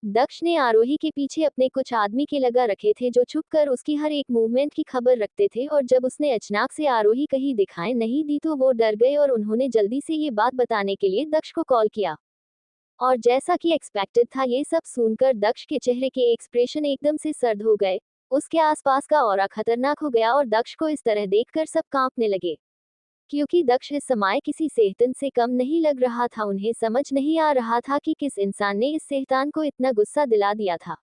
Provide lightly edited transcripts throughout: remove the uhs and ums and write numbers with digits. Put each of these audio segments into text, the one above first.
दक्ष ने आरोही के पीछे अपने कुछ आदमी के लगा रखे थे जो छुपकर उसकी हर एक मूवमेंट की खबर रखते थे, और जब उसने अचानक से आरोही कहीं दिखाई नहीं दी तो वो डर गए और उन्होंने जल्दी से ये बात बताने के लिए दक्ष को कॉल किया। और जैसा कि एक्सपेक्टेड था, ये सब सुनकर दक्ष के चेहरे के एक्सप्रेशन एकदम से सर्द हो गए। उसके आसपास का ऑरा खतरनाक हो गया और दक्ष को इस तरह देखकर सब कांपने लगे। क्योंकि दक्ष इस समय किसी सेहतन से कम नहीं लग रहा था। उन्हें समझ नहीं आ रहा था कि किस इंसान ने इस सेहतान को इतना गुस्सा दिला दिया था।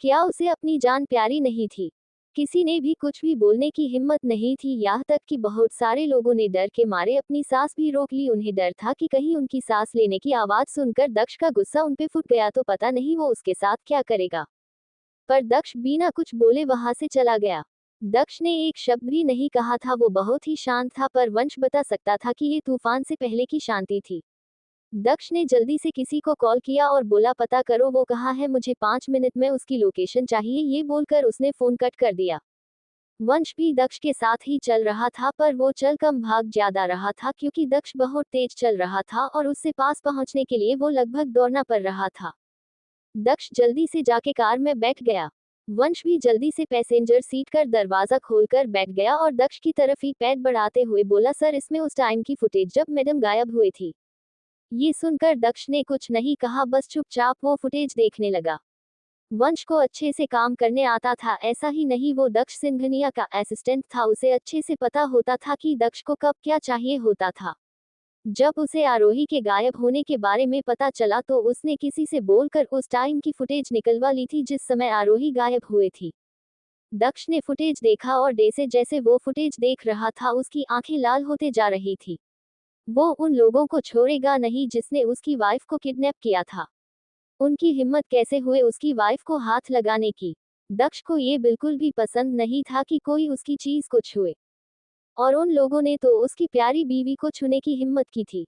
क्या उसे अपनी जान प्यारी नहीं थी? किसी ने भी कुछ भी बोलने की हिम्मत नहीं थी, यहाँ तक कि बहुत सारे लोगों ने डर के मारे अपनी सांस भी रोक ली। उन्हें डर था कि कहीं उनकी सांस लेने की आवाज सुनकर दक्ष का गुस्सा उन पे फूट गया तो पता नहीं वो उसके साथ क्या करेगा। पर दक्ष बिना कुछ बोले वहां से चला गया। दक्ष ने एक शब्द भी नहीं कहा था। वो बहुत ही शांत था, पर वंश बता सकता था कि ये तूफान से पहले की शांति थी। दक्ष ने जल्दी से किसी को कॉल किया और बोला, पता करो वो कहाँ है, मुझे 5 मिनट में उसकी लोकेशन चाहिए। ये बोलकर उसने फोन कट कर दिया। वंश भी दक्ष के साथ ही चल रहा था, पर वो चल कम भाग ज्यादा रहा था क्योंकि दक्ष बहुत तेज चल रहा था और उससे पास पहुंचने के लिए वो लगभग दौड़ना पड़ रहा था। दक्ष जल्दी से जाके कार में बैठ गया। वंश भी जल्दी से पैसेंजर सीट कर दरवाजा खोलकर बैठ गया और दक्ष की तरफ ही पैर बढ़ाते हुए बोला, सर इसमें उस टाइम की फुटेज जब मैडम गायब हुई थी। ये सुनकर दक्ष ने कुछ नहीं कहा, बस चुपचाप वो फुटेज देखने लगा। वंश को अच्छे से काम करने आता था। ऐसा ही नहीं, वो दक्ष सिंघनिया का असिस्टेंट था। उसे अच्छे से पता होता था कि दक्ष को कब क्या चाहिए होता था। जब उसे आरोही के गायब होने के बारे में पता चला तो उसने किसी से बोलकर उस टाइम की फुटेज निकलवा ली थी जिस समय आरोही गायब हुए थी। दक्ष ने फुटेज देखा और जैसे जैसे वो फुटेज देख रहा था उसकी आंखें लाल होते जा रही थी। वो उन लोगों को छोड़ेगा नहीं जिसने उसकी वाइफ को किडनैप किया था। उनकी हिम्मत कैसे हुए उसकी वाइफ को हाथ लगाने की। दक्ष को ये बिल्कुल भी पसंद नहीं था कि कोई उसकी चीज को छुए, और उन लोगों ने तो उसकी प्यारी बीवी को छूने की हिम्मत की थी।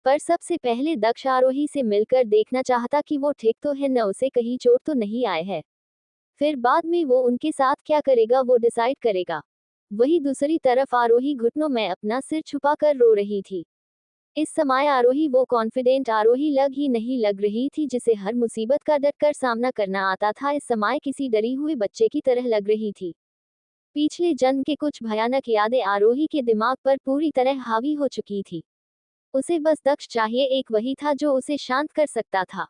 पर सबसे पहले दक्ष आरोही से मिलकर देखना चाहता कि वो ठीक तो है, न उसे कहीं चोट तो नहीं आए है। फिर बाद में वो उनके साथ क्या करेगा वो डिसाइड करेगा। वही दूसरी तरफ आरोही घुटनों में अपना सिर छुपाकर रो रही थी। इस समय आरोही वो कॉन्फिडेंट आरोही लग ही नहीं लग रही थी जिसे हर मुसीबत का डटकर सामना करना आता था। इस समय किसी डरी हुए बच्चे की तरह लग रही थी। पिछले जन्म के कुछ भयानक यादें आरोही के दिमाग पर पूरी तरह हावी हो चुकी थी। उसे बस दक्ष चाहिए, एक वही था जो उसे शांत कर सकता था।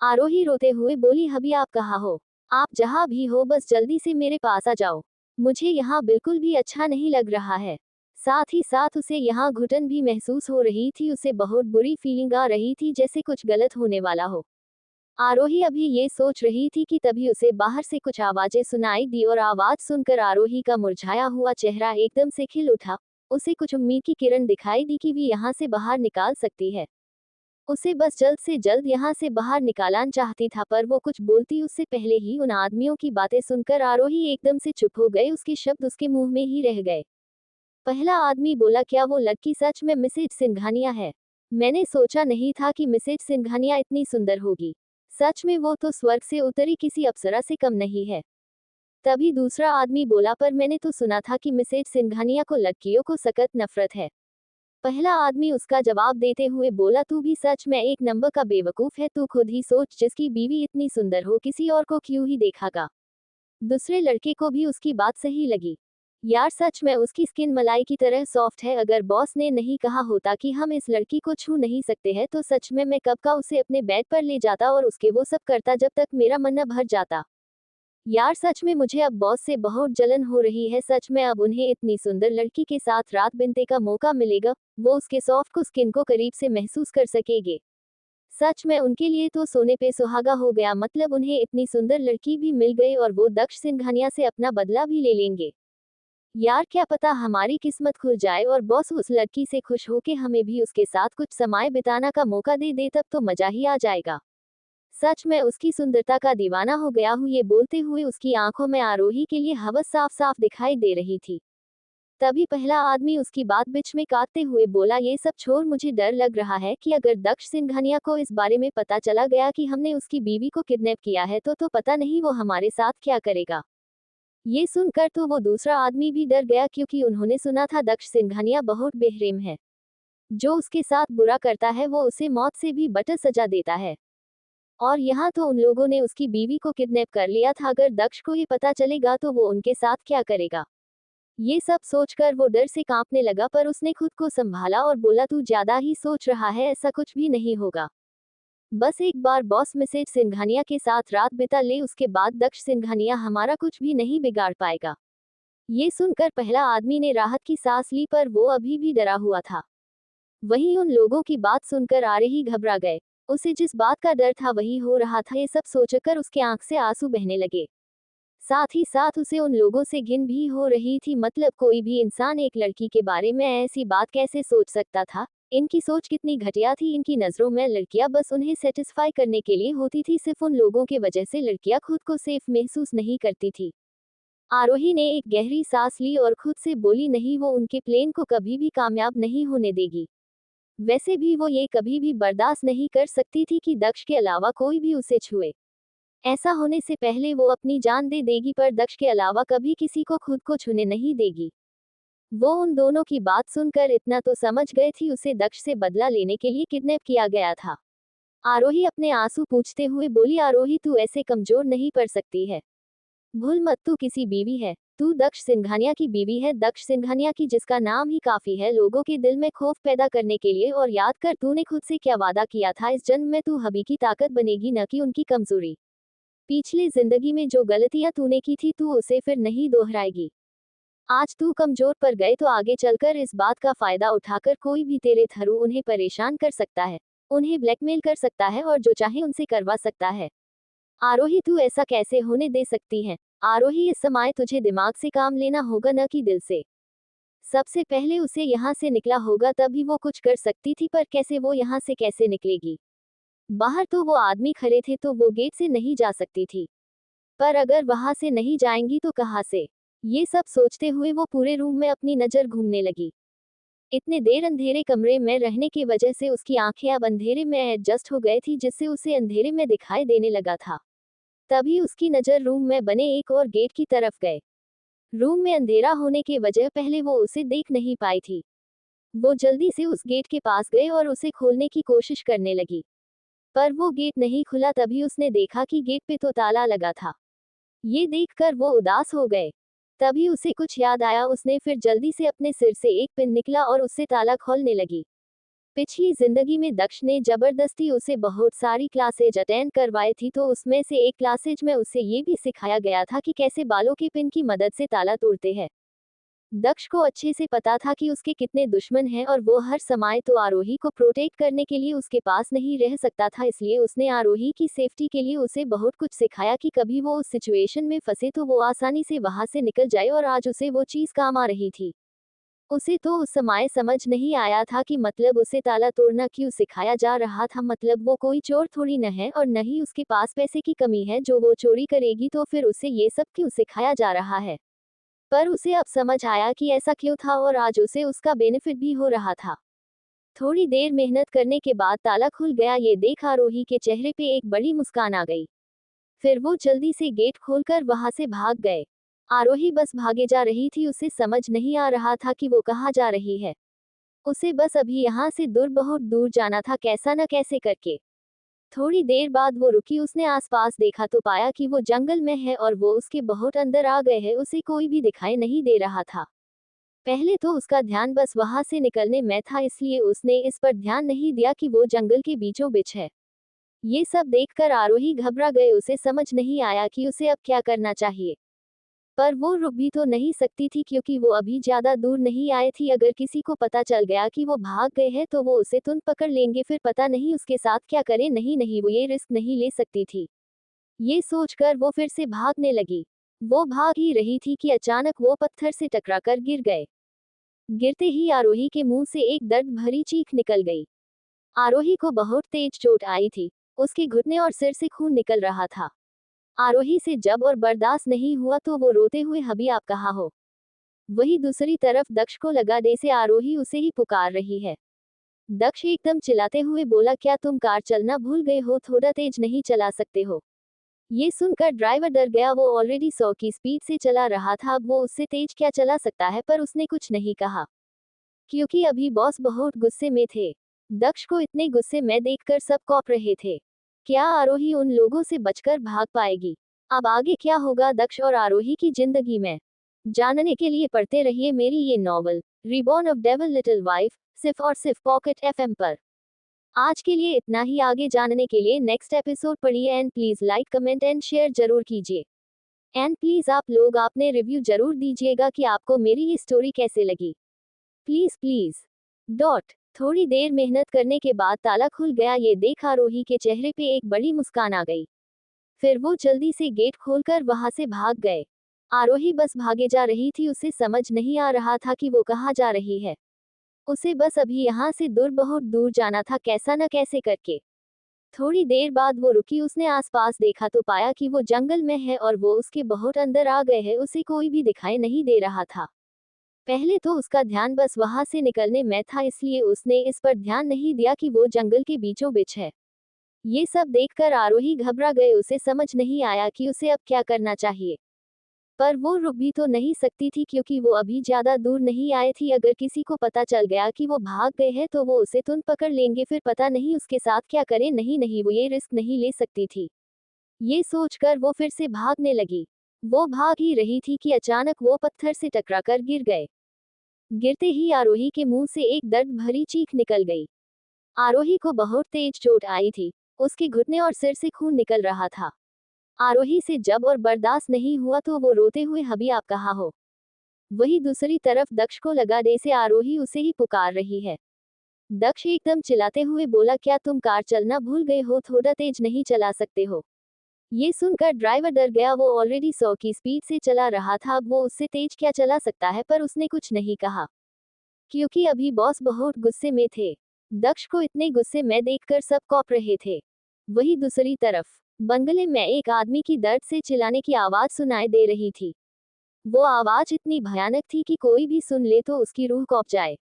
आरोही रोते हुए बोली, हबी आप कहाँ हो? आप जहाँ भी हो बस जल्दी से मेरे पास आ जाओ। मुझे यहाँ बिल्कुल भी अच्छा नहीं लग रहा है। साथ ही साथ उसे यहाँ घुटन भी महसूस हो रही थी। उसे बहुत बुरी फीलिंग आ रही थी, जैसे कुछ गलत होने वाला हो। आरोही अभी ये सोच रही थी कि तभी उसे बाहर से कुछ आवाजें सुनाई दी और आवाज सुनकर आरोही का मुरझाया हुआ चेहरा एकदम से खिल उठा। उसे कुछ उम्मीद की किरण दिखाई दी कि वे यहाँ से बाहर निकाल सकती है। उसे बस जल्द से जल्द यहाँ से बाहर निकालना चाहती था, पर वो कुछ बोलती उससे पहले ही उन आदमियों की बातें सुनकर आरोही एकदम से चुप हो गए। उसके शब्द उसके मुंह में ही रह गए। पहला आदमी बोला, क्या वो लड़की सच में मिसेज सिंघानिया है? मैंने सोचा नहीं था कि मिसेज सिंघानिया इतनी सुंदर होगी। सच में वो तो स्वर्ग से उतरी किसी अप्सरा से कम नहीं है। तभी दूसरा आदमी बोला, पर मैंने तो सुना था कि मिसेज सिंघानिया को लड़कियों को सख्त नफरत है। पहला आदमी उसका जवाब देते हुए बोला, तू भी सच में एक नंबर का बेवकूफ है। तू खुद ही सोच, जिसकी बीवी इतनी सुंदर हो किसी और को क्यों ही देखागा। दूसरे लड़के को भी उसकी बात सही लगी। यार सच में उसकी स्किन मलाई की तरह सॉफ्ट है। अगर बॉस ने नहीं कहा होता कि हम इस लड़की को छू नहीं सकते हैं तो सच में मैं कब का उसे अपने बेड पर ले जाता और उसके वो सब करता जब तक मेरा मन न भर जाता। यार सच में मुझे अब बॉस से बहुत जलन हो रही है। सच में अब उन्हें इतनी सुंदर लड़की के साथ रात बिताने का मौका मिलेगा। वो उसके सॉफ्ट को स्किन को करीब से महसूस कर सकेंगे। सच में उनके लिए तो सोने पे सुहागा हो गया। मतलब उन्हें इतनी सुंदर लड़की भी मिल गई और वो दक्ष सिंघानिया से अपना बदला भी ले लेंगे। यार क्या पता हमारी किस्मत खुल जाए और बॉस उस लड़की से खुश हो के हमें भी उसके साथ कुछ समय बिताना का मौका दे दे, तब तो मजा ही आ जाएगा। सच में उसकी सुंदरता का दीवाना हो गया हूँ। ये बोलते हुए उसकी आंखों में आरोही के लिए हवस साफ साफ दिखाई दे रही थी। तभी पहला आदमी उसकी बात बीच में काटते हुए बोला, ये सब छोड़, मुझे डर लग रहा है कि अगर दक्ष सिंघानिया को इस बारे में पता चला गया कि हमने उसकी बीवी को किडनैप किया है तो पता नहीं वो हमारे साथ क्या करेगा। ये सुनकर तो वो दूसरा आदमी भी डर गया, क्योंकि उन्होंने सुना था दक्ष सिंघानिया बहुत बेरहम है। जो उसके साथ बुरा करता है वो उसे मौत से भी बटर सजा देता है। और यहाँ तो उन लोगों ने उसकी बीवी को किडनैप कर लिया था, अगर दक्ष को ये पता चलेगा तो वो उनके साथ क्या करेगा। ये सब सोचकर वो डर से कांपने लगा, पर उसने खुद को संभाला और बोला, तू ज्यादा ही सोच रहा है, ऐसा कुछ भी नहीं होगा। बस एक बार बॉस मिसेज सिंघानिया के साथ रात बिता ले, उसके बाद दक्ष सिंघानिया हमारा कुछ भी नहीं बिगाड़ पाएगा। ये सुनकर पहला आदमी ने राहत की सांस ली, पर वो अभी भी डरा हुआ था। वहीं उन लोगों की बात सुनकर आरोही घबरा गए। उसे जिस बात का डर था वही हो रहा था। ये सब सोचकर उसके आंख से आंसू बहने लगे। साथ ही साथ उसे उन लोगों से घिन भी हो रही थी। मतलब कोई भी इंसान एक लड़की के बारे में ऐसी बात कैसे सोच सकता था। इनकी सोच कितनी घटिया थी। इनकी नजरों में लड़कियां बस उन्हें सेटिस्फाई करने के लिए होती थी। सिर्फ उन लोगों के वजह से लड़कियां खुद को सेफ महसूस नहीं करती थी। आरोही ने एक गहरी सांस ली और खुद से बोली, नहीं, वो उनके प्लेन को कभी भी कामयाब नहीं होने देगी। वैसे भी वो ये कभी भी बर्दाश्त नहीं कर सकती थी कि दक्ष के अलावा कोई भी उसे छुए। ऐसा होने से पहले वो अपनी जान दे देगी, पर दक्ष के अलावा कभी किसी को खुद को छूने नहीं देगी। वो उन दोनों की बात सुनकर इतना तो समझ गए थी, उसे दक्ष से बदला लेने के लिए किडनैप किया गया था। आरोही अपने आंसू पूंछते हुए बोली, आरोही, तू ऐसे कमजोर नहीं पड़ सकती है। भूल मत, तू किसी बीवी है। तू दक्ष सिंघानिया की बीवी है, दक्ष सिंघानिया की, जिसका नाम ही काफी है लोगों के दिल में खौफ पैदा करने के लिए। और याद कर, तूने खुद से क्या वादा किया था, इस जन्म में तू हबी की ताकत बनेगी, न कि उनकी कमजोरी। पिछली जिंदगी में जो गलतियां तूने की थी, तू उसे फिर नहीं दोहराएगी। आज तू कमजोर पड़ गए तो आगे चलकर इस बात का फायदा उठाकर कोई भी तेरे थ्रू उन्हें परेशान कर सकता है, उन्हें ब्लैकमेल कर सकता है और जो चाहे उनसे करवा सकता है। आरोही, तू ऐसा कैसे होने दे सकती है। आरोही, इस समय तुझे दिमाग से काम लेना होगा, न कि दिल से। सबसे पहले उसे यहाँ से निकला होगा, तभी वो कुछ कर सकती थी, पर कैसे, वो यहाँ से कैसे निकलेगी। बाहर तो वो आदमी खड़े थे, तो वो गेट से नहीं जा सकती थी। पर अगर वहां से नहीं जाएंगी तो कहाँ से। ये सब सोचते हुए वो पूरे रूम में अपनी नजर घूमने लगी। इतने देर अंधेरे कमरे में रहने की वजह से उसकी आंखें अब अंधेरे में एडजस्ट हो गई थी, जिससे उसे अंधेरे में दिखाई देने लगा था। तभी उसकी नजर रूम में बने एक और गेट की तरफ गए। रूम में अंधेरा होने के वजह पहले वो उसे देख नहीं पाई थी। वो जल्दी से उस गेट के पास गए और उसे खोलने की कोशिश करने लगी, पर वो गेट नहीं खुला। तभी उसने देखा कि गेट पे तो ताला लगा था। ये देखकर वो उदास हो गए। तभी उसे कुछ याद आया। उसने फिर जल्दी से अपने सिर से एक पिन निकला और उससे ताला खोलने लगी। पिछली जिंदगी में दक्ष ने जबरदस्ती उसे बहुत सारी क्लासेज अटेंड करवाई थी, तो उसमें से एक क्लासेज में उसे ये भी सिखाया गया था कि कैसे बालों के पिन की मदद से ताला तोड़ते हैं। दक्ष को अच्छे से पता था कि उसके कितने दुश्मन हैं और वो हर समय तो आरोही को प्रोटेक्ट करने के लिए उसके पास नहीं रह सकता था। इसलिए उसने आरोही की सेफ्टी के लिए उसे बहुत कुछ सिखाया कि कभी वो उस सिचुएशन में फंसे तो वो आसानी से वहां से निकल जाए, और आज उसे वो चीज काम आ रही थी। उसे तो उस समय समझ नहीं आया था कि मतलब उसे ताला तोड़ना क्यों सिखाया जा रहा था। मतलब वो कोई चोर थोड़ी न है, और न ही उसके पास पैसे की कमी है जो वो चोरी करेगी, तो फिर उसे ये सब क्यों सिखाया जा रहा है। पर उसे अब समझ आया कि ऐसा क्यों था, और आज उसे उसका बेनिफिट भी हो रहा था। थोड़ी देर मेहनत करने के बाद ताला खुल गया। ये देख आरोही के चेहरे पे एक बड़ी मुस्कान आ गई। फिर वो जल्दी से गेट खोलकर वहां से भाग गए। आरोही बस भागे जा रही थी। उसे समझ नहीं आ रहा था कि वो कहाँ जा रही है। उसे बस अभी यहाँ से दूर, बहुत दूर जाना था, कैसा न कैसे करके। थोड़ी देर बाद वो रुकी। उसने आसपास देखा तो पाया कि वो जंगल में है और वो उसके बहुत अंदर आ गए हैं। उसे कोई भी दिखाई नहीं दे रहा था। पहले तो उसका ध्यान बस वहां से निकलने में था, इसलिए उसने इस पर ध्यान नहीं दिया कि वो जंगल के बीचों बीच है। ये सब देखकर आरोही घबरा गए। उसे समझ नहीं आया कि उसे अब क्या करना चाहिए। पर वो रुक भी तो नहीं सकती थी, क्योंकि वो अभी ज्यादा दूर नहीं आए थी। अगर किसी को पता चल गया कि वो भाग गए हैं तो वो उसे तुरंत पकड़ लेंगे, फिर पता नहीं उसके साथ क्या करे। नहीं नहीं, वो ये रिस्क नहीं ले सकती थी। ये सोचकर वो फिर से भागने लगी। वो भाग ही रही थी कि अचानक वो पत्थर से टकराकर गिर गए। गिरते ही आरोही के मुंह से एक दर्द भरी चीख निकल गई। आरोही को बहुत तेज चोट आई थी। उसके घुटने और सिर से खून निकल रहा था। आरोही से जब और बर्दाश्त नहीं हुआ तो वो रोते हुए, हबी आप कहाँ हो। वही दूसरी तरफ दक्ष को लगा जैसे आरोही उसे ही पुकार रही है। दक्ष एकदम चिल्लाते हुए बोला, क्या तुम कार चलना भूल गए हो, थोड़ा तेज नहीं चला सकते हो। ये सुनकर ड्राइवर डर गया। वो ऑलरेडी 100 की स्पीड से चला रहा था, अब वो उससे तेज क्या चला सकता है। पर उसने कुछ नहीं कहा, क्योंकि अभी बॉस बहुत गुस्से में थे। दक्ष को इतने गुस्से में देखकर सब कॉप रहे थे। क्या आरोही उन लोगों से बचकर भाग पाएगी? अब आगे क्या होगा दक्ष और आरोही की जिंदगी में, जानने के लिए पढ़ते रहिए मेरी ये novel reborn of devil little wife, सिर्फ और सिर्फ पॉकेट एफएम पर। आज के लिए इतना ही। आगे जानने के लिए नेक्स्ट एपिसोड पढ़िए and please like comment and share जरूर कीजिए। एंड प्लीज आप लोग अपने रिव्यू जरूर दीजिएगा कि आपको मेरी ये स्टोरी कैसे लगी। Please please dot. थोड़ी देर मेहनत करने के बाद ताला खुल गया। ये देख आरोही के चेहरे पे एक बड़ी मुस्कान आ गई। फिर वो जल्दी से गेट खोलकर वहां से भाग गए। आरोही बस भागे जा रही थी। उसे समझ नहीं आ रहा था कि वो कहाँ जा रही है। उसे बस अभी यहाँ से दूर, बहुत दूर जाना था, कैसा न कैसे करके। थोड़ी देर बाद वो रुकी। उसने आसपास देखा तो पाया कि वो जंगल में है और वो उसके बहुत अंदर आ गए हैं। उसे कोई भी दिखाई नहीं दे रहा था। पहले तो उसका ध्यान बस वहां से निकलने में था, इसलिए उसने इस पर ध्यान नहीं दिया कि वो जंगल के बीचों बीच है। ये सब देखकर आरोही घबरा गए। उसे समझ नहीं आया कि उसे अब क्या करना चाहिए। पर वो रुक भी तो नहीं सकती थी क्योंकि वो अभी ज्यादा दूर नहीं आए थी। अगर किसी को पता चल गया कि वो भाग गए हैं तो वो उसे तुरंत पकड़ लेंगे, फिर पता नहीं उसके साथ क्या करे। नहीं नहीं, वो ये रिस्क नहीं ले सकती थी। ये सोचकर वो फिर से भागने लगी। वो भाग ही रही थी कि अचानक वो पत्थर से टकराकर गिर गए। गिरते ही आरोही के मुंह से एक दर्द भरी चीख निकल गई। आरोही को बहुत तेज चोट आई थी। उसके घुटने और सिर से खून निकल रहा था। आरोही से जब और बर्दाश्त नहीं हुआ तो वो रोते हुए अभी आप कहाँ हो। वही दूसरी तरफ दक्ष को लगा जैसे आरोही उसे ही पुकार रही है। दक्ष एकदम चिल्लाते हुए बोला, क्या तुम कार चलना भूल गए हो? थोड़ा तेज नहीं चला सकते हो? ये सुनकर ड्राइवर डर गया। वो ऑलरेडी 100 की स्पीड से चला रहा था, अब वो उससे तेज क्या चला सकता है। पर उसने कुछ नहीं कहा क्योंकि अभी बॉस बहुत गुस्से में थे। दक्ष को इतने गुस्से में देखकर सब कॉप रहे थे। वही दूसरी तरफ बंगले में एक आदमी की दर्द से चिल्लाने की आवाज सुनाई दे रही थी। वो आवाज इतनी भयानक थी कि कोई भी सुन ले तो उसकी रूह कॉप जाए।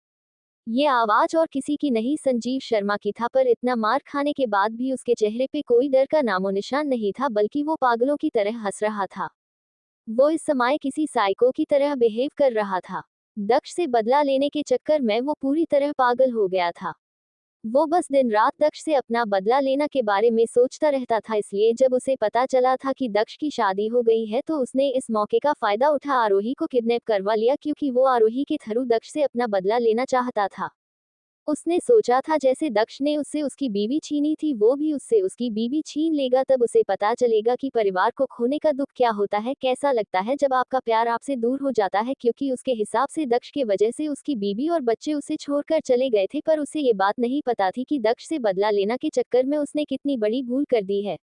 ये आवाज और किसी की नहीं, संजीव शर्मा की था। पर इतना मार खाने के बाद भी उसके चेहरे पे कोई डर का नामो निशान नहीं था, बल्कि वो पागलों की तरह हंस रहा था। वो इस समय किसी साइको की तरह बिहेव कर रहा था। दक्ष से बदला लेने के चक्कर में वो पूरी तरह पागल हो गया था। वो बस दिन रात दक्ष से अपना बदला लेना के बारे में सोचता रहता था। इसलिए जब उसे पता चला था कि दक्ष की शादी हो गई है तो उसने इस मौके का फायदा उठा आरोही को किडनैप करवा लिया, क्योंकि वो आरोही के थ्रू दक्ष से अपना बदला लेना चाहता था। उसने सोचा था जैसे दक्ष ने उससे उसकी बीवी छीनी थी, वो भी उससे उसकी बीवी छीन लेगा। तब उसे पता चलेगा कि परिवार को खोने का दुख क्या होता है, कैसा लगता है जब आपका प्यार आपसे दूर हो जाता है। क्योंकि उसके हिसाब से दक्ष के वजह से उसकी बीवी और बच्चे उसे छोड़कर चले गए थे, पर उसे ये बात नहीं पता थी कि दक्ष से बदला लेना के चक्कर में उसने कितनी बड़ी भूल कर दी है।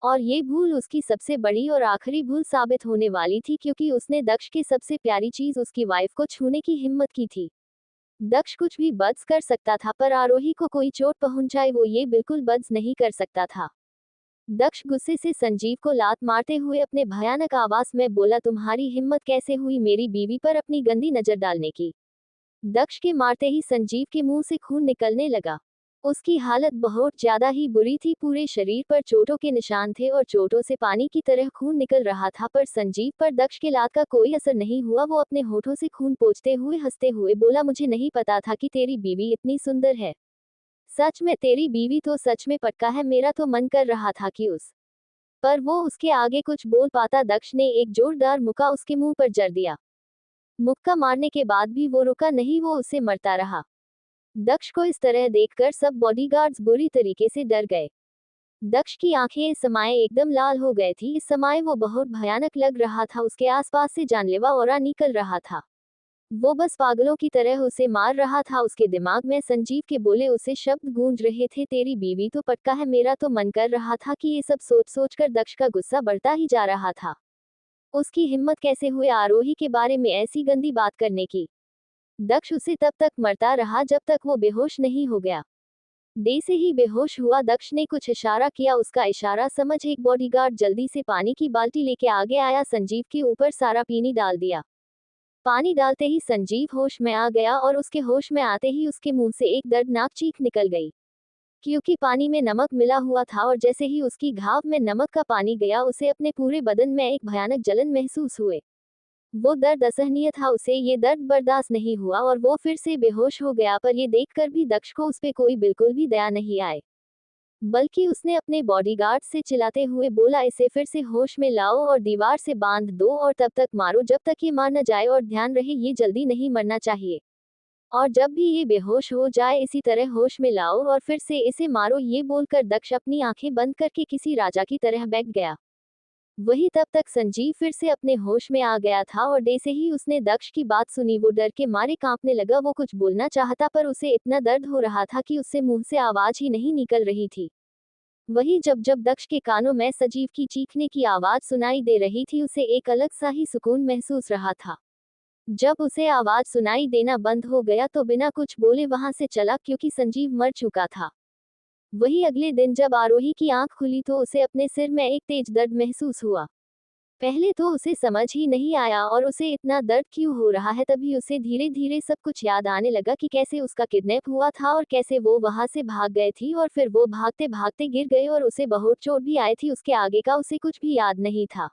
और ये भूल उसकी सबसे बड़ी और आखिरी भूल साबित होने वाली थी, क्योंकि उसने दक्ष की सबसे प्यारी चीज उसकी वाइफ को छूने की हिम्मत की थी। दक्ष कुछ भी बद्स कर सकता था, पर आरोही को कोई चोट पहुंचाए वो ये बिल्कुल बद्स नहीं कर सकता था। दक्ष गुस्से से संजीव को लात मारते हुए अपने भयानक आवाज में बोला, तुम्हारी हिम्मत कैसे हुई मेरी बीवी पर अपनी गंदी नजर डालने की? दक्ष के मारते ही संजीव के मुंह से खून निकलने लगा। उसकी हालत बहुत ज्यादा ही बुरी थी। पूरे शरीर पर चोटों के निशान थे और चोटों से पानी की तरह खून निकल रहा था। पर संजीव पर दक्ष के लात का कोई असर नहीं हुआ। वो अपने होठों से खून पोंछते हुए हंसते हुए बोला, मुझे नहीं पता था कि तेरी बीवी इतनी सुंदर है। सच में तेरी बीवी तो सच में पक्का है। मेरा तो मन कर रहा था कि उस पर वो उसके आगे कुछ बोल पाता। दक्ष ने एक जोरदार मुक्का उसके मुंह पर जड़ दिया। मुक्का मारने के बाद भी वो रुका नहीं, वो उसे मरता रहा। दक्ष को इस तरह देखकर सब बॉडीगार्ड्स बुरी तरीके से डर गए। दक्ष की आंखें इस समय एकदम लाल हो गई थी। इस समय वो बहुत भयानक लग रहा था। उसके आसपास से जानलेवा ऑरा निकल रहा था। वो बस पागलों की तरह उसे मार रहा था। उसके दिमाग में संजीव के बोले उसे शब्द गूंज रहे थे, तेरी बीवी तो पक्का है। मेरा तो मन कर रहा था कि ये सब सोच सोच कर दक्ष का गुस्सा बढ़ता ही जा रहा था। उसकी हिम्मत कैसे हुई आरोही के बारे में ऐसी गंदी बात करने की। दक्ष उसे तब तक मरता रहा जब तक वो बेहोश नहीं हो गया। दे से ही बेहोश हुआ। दक्ष ने कुछ इशारा किया। उसका इशारा समझ एक बॉडीगार्ड जल्दी से पानी की बाल्टी लेके आगे आया। संजीव के ऊपर सारा पानी डाल दिया। पानी डालते ही संजीव होश में आ गया और उसके होश में आते ही उसके मुंह से एक दर्दनाक चीख निकल गई। क्योंकि पानी में नमक मिला हुआ था और जैसे ही उसकी घाव में नमक का पानी गया उसे अपने पूरे बदन में एक भयानक जलन महसूस हुए। वो दर्द असहनीय था। उसे ये दर्द बर्दाश्त नहीं हुआ और वो फिर से बेहोश हो गया। पर ये देखकर भी दक्ष को उस पे कोई बिल्कुल भी दया नहीं आई। बल्कि उसने अपने बॉडीगार्ड से चिल्लाते हुए बोला, इसे फिर से होश में लाओ और दीवार से बांध दो और तब तक मारो जब तक ये मार न जाए, और ध्यान रहे ये जल्दी नहीं मरना चाहिए। और जब भी ये बेहोश हो जाए इसी तरह होश में लाओ और फिर से इसे मारो। ये बोलकर दक्ष अपनी आंखें बंद करके किसी राजा की तरह बैठ गया। वही तब तक संजीव फिर से अपने होश में आ गया था और जैसे ही उसने दक्ष की बात सुनी वो डर के मारे कांपने लगा। वो कुछ बोलना चाहता पर उसे इतना दर्द हो रहा था कि उससे मुंह से आवाज ही नहीं निकल रही थी। वही जब जब दक्ष के कानों में संजीव की चीखने की आवाज सुनाई दे रही थी उसे एक अलग सा ही सुकून महसूस रहा था। जब उसे आवाज सुनाई देना बंद हो गया तो बिना कुछ बोले वहां से चला, क्योंकि संजीव मर चुका था। वही अगले दिन जब आरोही की आंख खुली तो उसे अपने सिर में एक तेज दर्द महसूस हुआ। पहले तो उसे समझ ही नहीं आया और उसे इतना दर्द क्यों हो रहा है। तभी उसे धीरे धीरे सब कुछ याद आने लगा कि कैसे उसका किडनैप हुआ था और कैसे वो वहां से भाग गए थी और फिर वो भागते भागते गिर गए और उसे बहुत चोट भी आई थी। उसके आगे का उसे कुछ भी याद नहीं था,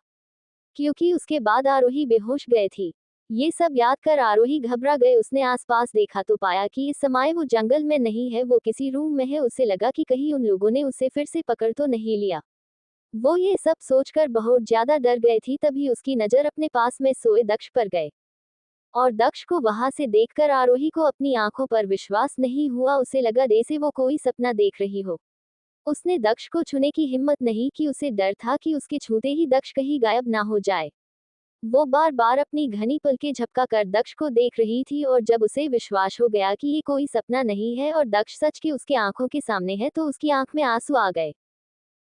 क्योंकि उसके बाद आरोही बेहोश गए थी। ये सब याद कर आरोही घबरा गए। उसने आसपास देखा तो पाया कि इस समय वो जंगल में नहीं है, वो किसी रूम में है। उसे लगा कि कहीं उन लोगों ने उसे फिर से पकड़ तो नहीं लिया। वो ये सब सोचकर बहुत ज्यादा डर गई थी। तभी उसकी नजर अपने पास में सोए दक्ष पर गए और दक्ष को वहां से देखकर आरोही को अपनी आंखों पर विश्वास नहीं हुआ। उसे लगा जैसे वो कोई सपना देख रही हो। उसने दक्ष को छूने की हिम्मत नहीं की। उसे डर था कि उसके छूते ही दक्ष कहीं गायब ना हो जाए। वो बार बार अपनी घनी पलकें झपका कर दक्ष को देख रही थी और जब उसे विश्वास हो गया कि ये कोई सपना नहीं है और दक्ष सच के उसके आंखों के सामने है तो उसकी आंख में आंसू आ गए।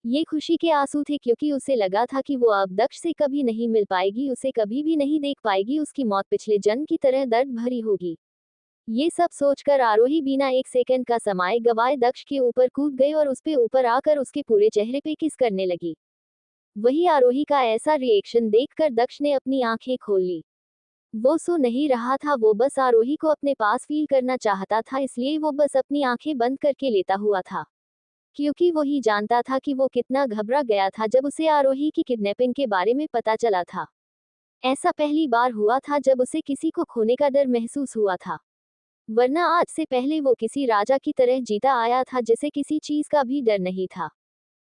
ये खुशी के आंसू थे, क्योंकि उसे लगा था कि वो अब दक्ष से कभी नहीं मिल पाएगी, उसे कभी भी नहीं देख पाएगी। उसकी मौत पिछले जन्म की तरह दर्द भरी होगी। ये सब सोचकर आरोही बिना एक सेकंड का समय गवाए दक्ष के ऊपर कूद गई और उस पे ऊपर आकर उसके पूरे चेहरे पे किस करने लगी। वही आरोही का ऐसा रिएक्शन देखकर दक्ष ने अपनी आंखें खोल ली। वो सो नहीं रहा था, वो बस आरोही को अपने पास फील करना चाहता था, इसलिए वो बस अपनी आंखें बंद करके लेटा हुआ था। क्योंकि वो ही जानता था कि वो कितना घबरा गया था जब उसे आरोही की किडनैपिंग के बारे में पता चला था। ऐसा पहली बार हुआ था जब उसे किसी को खोने का डर महसूस हुआ था, वरना आज से पहले वो किसी राजा की तरह जीता आया था जिसे किसी चीज का भी डर नहीं था।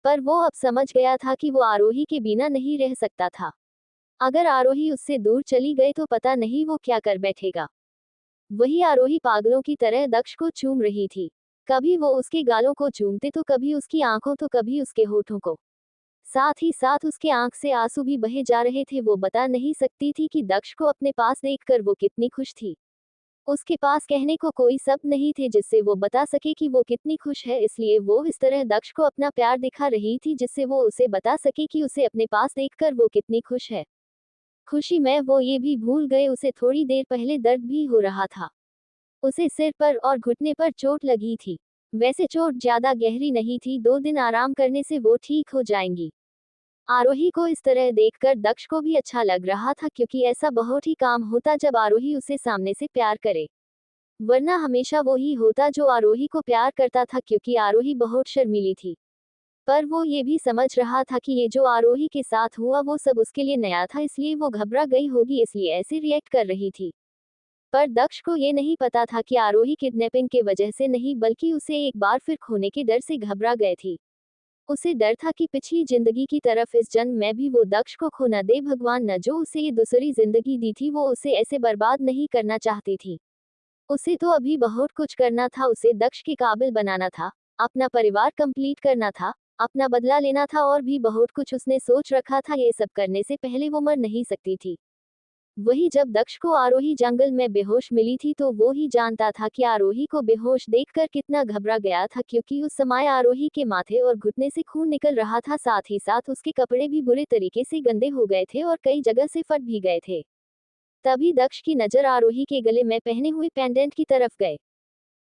पर वो अब समझ गया था कि वो आरोही के बिना नहीं रह सकता था। अगर आरोही उससे दूर चली गई तो पता नहीं वो क्या कर बैठेगा। वही आरोही पागलों की तरह दक्ष को चूम रही थी। कभी वो उसके गालों को चूमते तो कभी उसकी आंखों तो कभी उसके होठों को। साथ ही साथ उसके आंख से आंसू भी बहे जा रहे थे। वो बता नहीं सकती थी कि दक्ष को अपने पास देखकर वो कितनी खुश थी। उसके पास कहने को कोई शब्द नहीं थे जिससे वो बता सके कि वो कितनी खुश है, इसलिए वो इस तरह दक्ष को अपना प्यार दिखा रही थी जिससे वो उसे बता सके कि उसे अपने पास देखकर वो कितनी खुश है। खुशी में वो ये भी भूल गए उसे थोड़ी देर पहले दर्द भी हो रहा था। उसे सिर पर और घुटने पर चोट लगी थी। वैसे चोट ज्यादा गहरी नहीं थी, 2 दिन आराम करने से वो ठीक हो जाएंगी। आरोही को इस तरह देखकर दक्ष को भी अच्छा लग रहा था, क्योंकि ऐसा बहुत ही काम होता जब आरोही उसे सामने से प्यार करे। वरना हमेशा वो ही होता जो आरोही को प्यार करता था, क्योंकि आरोही बहुत शर्मीली थी। पर वो ये भी समझ रहा था कि ये जो आरोही के साथ हुआ वो सब उसके लिए नया था, इसलिए वो घबरा गई होगी, इसलिए ऐसे रिएक्ट कर रही थी। पर दक्ष को ये नहीं पता था कि आरोही किडनैपिंग के वजह से नहीं, बल्कि उसे एक बार फिर खोने के डर से घबरा गई थी। उसे डर था कि पिछली जिंदगी की तरफ इस जन्म में भी वो दक्ष को खो न दे। भगवान न जो उसे ये दूसरी जिंदगी दी थी वो उसे ऐसे बर्बाद नहीं करना चाहती थी। उसे तो अभी बहुत कुछ करना था। उसे दक्ष के काबिल बनाना था, अपना परिवार कंप्लीट करना था, अपना बदला लेना था और भी बहुत कुछ उसने सोच रखा था। ये सब करने से पहले वो मर नहीं सकती थी। वही जब दक्ष को आरोही जंगल में बेहोश मिली थी तो वो ही जानता था कि आरोही को बेहोश देखकर कितना घबरा गया था, क्योंकि उस समय आरोही के माथे और घुटने से खून निकल रहा था। साथ ही साथ उसके कपड़े भी बुरे तरीके से गंदे हो गए थे और कई जगह से फट भी गए थे। तभी दक्ष की नजर आरोही के गले में पहने हुए पेंडेंट की तरफ गए।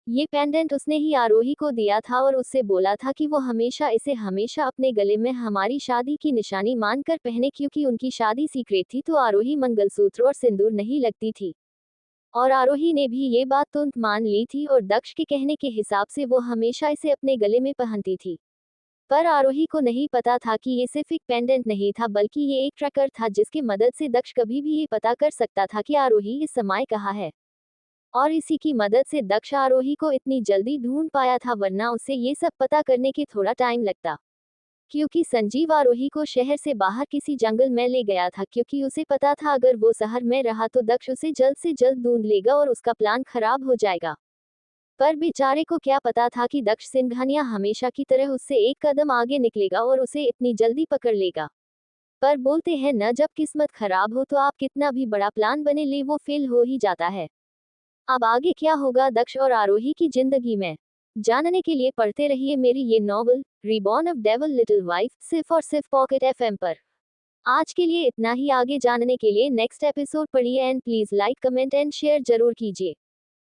ये पेंडेंट उसने ही आरोही को दिया था और उससे बोला था कि वो हमेशा इसे हमेशा अपने गले में हमारी शादी की निशानी मानकर पहने, क्योंकि उनकी शादी सीक्रेट थी तो आरोही मंगलसूत्र और सिंदूर नहीं लगती थी। और आरोही ने भी ये बात तुरंत मान ली थी और दक्ष के कहने के हिसाब से वो हमेशा इसे अपने गले में पहनती थी। पर आरोही को नहीं पता था कि ये सिर्फ एक पेंडेंट नहीं था, बल्कि ये एक ट्रैकर था जिसकी मदद से दक्ष कभी भी ये पता कर सकता था कि आरोही इस समय कहाँ है। और इसी की मदद से दक्ष आरोही को इतनी जल्दी ढूंढ पाया था, वरना उसे ये सब पता करने के थोड़ा टाइम लगता। क्योंकि संजीव आरोही को शहर से बाहर किसी जंगल में ले गया था, क्योंकि उसे पता था अगर वो शहर में रहा तो दक्ष उसे जल्द से जल्द ढूंढ लेगा और उसका प्लान खराब हो जाएगा। पर बेचारे को क्या पता था कि दक्ष सिंघानिया हमेशा की तरह उससे एक कदम आगे निकलेगा और उसे इतनी जल्दी पकड़ लेगा। पर बोलते हैं न, जब किस्मत खराब हो तो आप कितना भी बड़ा प्लान बने ले वो फेल हो ही जाता है। अब आगे क्या होगा दक्ष और आरोही की जिंदगी में, जानने के लिए पढ़ते रहिए मेरी ये novel reborn of devil little wife, सिर्फ और सिर्फ पॉकेट एफएम पर। आज के लिए इतना ही, आगे जानने के लिए नेक्स्ट एपिसोड पढ़िए and please like comment and share जरूर कीजिए।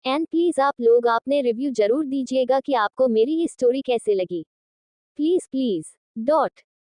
एंड प्लीज आप लोग अपने रिव्यू जरूर दीजिएगा कि आपको मेरी ये स्टोरी कैसे लगी। Please please dot